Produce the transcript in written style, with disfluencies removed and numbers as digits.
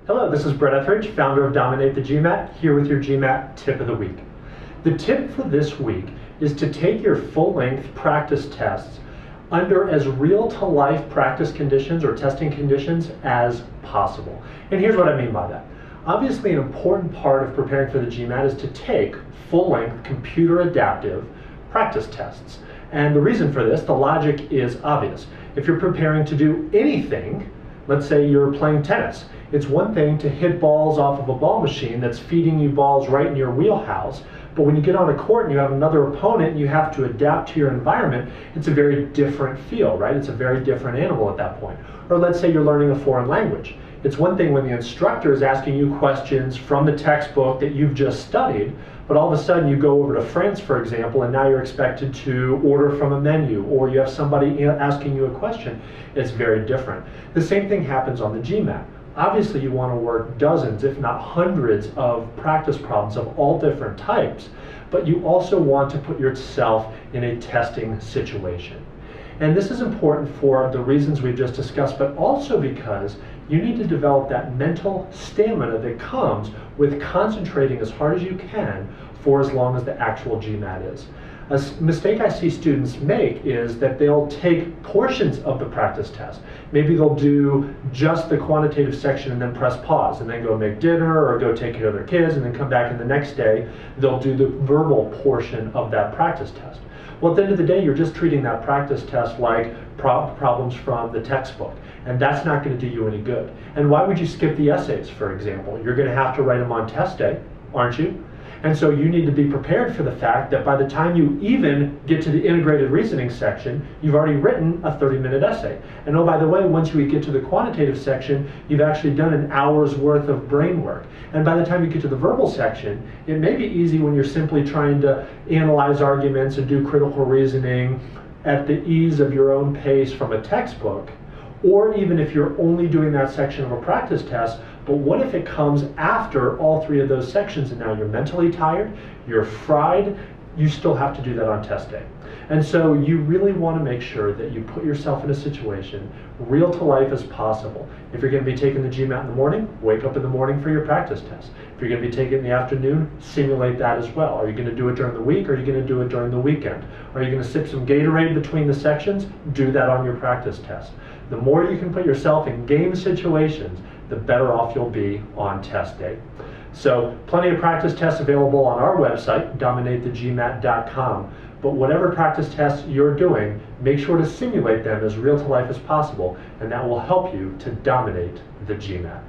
Hello, this is Brett Etheridge, founder of Dominate the GMAT, here with your GMAT tip of the week. The tip for this week is to take your full-length practice tests under as real-to-life practice conditions or testing conditions as possible. And here's what I mean by that. Obviously, an important part of preparing for the GMAT is to take full-length computer adaptive practice tests. And the reason for this, the logic is obvious. If you're preparing to do anything, let's say you're playing tennis, it's one thing to hit balls off of a ball machine that's feeding you balls right in your wheelhouse, but when you get on a court and you have another opponent and you have to adapt to your environment, it's a very different feel, right? It's a very different animal at that point. Or let's say you're learning a foreign language. It's one thing when the instructor is asking you questions from the textbook that you've just studied, but all of a sudden you go over to France, for example, and now you're expected to order from a menu, or you have somebody asking you a question. It's very different. The same thing happens on the GMAT. Obviously, you want to work dozens, if not hundreds, of practice problems of all different types, but you also want to put yourself in a testing situation. And this is important for the reasons we've just discussed, but also because you need to develop that mental stamina that comes with concentrating as hard as you can for as long as the actual GMAT is. A mistake I see students make is that they'll take portions of the practice test. Maybe they'll do just the quantitative section and then press pause and then go make dinner or go take care of their kids and then come back, and the next day they'll do the verbal portion of that practice test. Well, at the end of the day, you're just treating that practice test like problems from the textbook, and that's not going to do you any good. And why would you skip the essays, for example? You're going to have to write them on test day, aren't you? And so you need to be prepared for the fact that by the time you even get to the integrated reasoning section, you've already written a 30-minute essay. And oh, by the way, once you get to the quantitative section, you've actually done an hour's worth of brain work. And by the time you get to the verbal section, it may be easy when you're simply trying to analyze arguments and do critical reasoning at the ease of your own pace from a textbook, or even if you're only doing that section of a practice test. But what if it comes after all three of those sections and now you're mentally tired, you're fried, you still have to do that on test day. And so you really want to make sure that you put yourself in a situation real to life as possible. If you're going to be taking the GMAT in the morning, wake up in the morning for your practice test. If you're going to be taking it in the afternoon, simulate that as well. Are you going to do it during the week, or are you going to do it during the weekend? Are you going to sip some Gatorade between the sections? Do that on your practice test. The more you can put yourself in game situations, the better off you'll be on test day. So plenty of practice tests available on our website, dominatethegmat.com. But whatever practice tests you're doing, make sure to simulate them as real to life as possible, and that will help you to dominate the GMAT.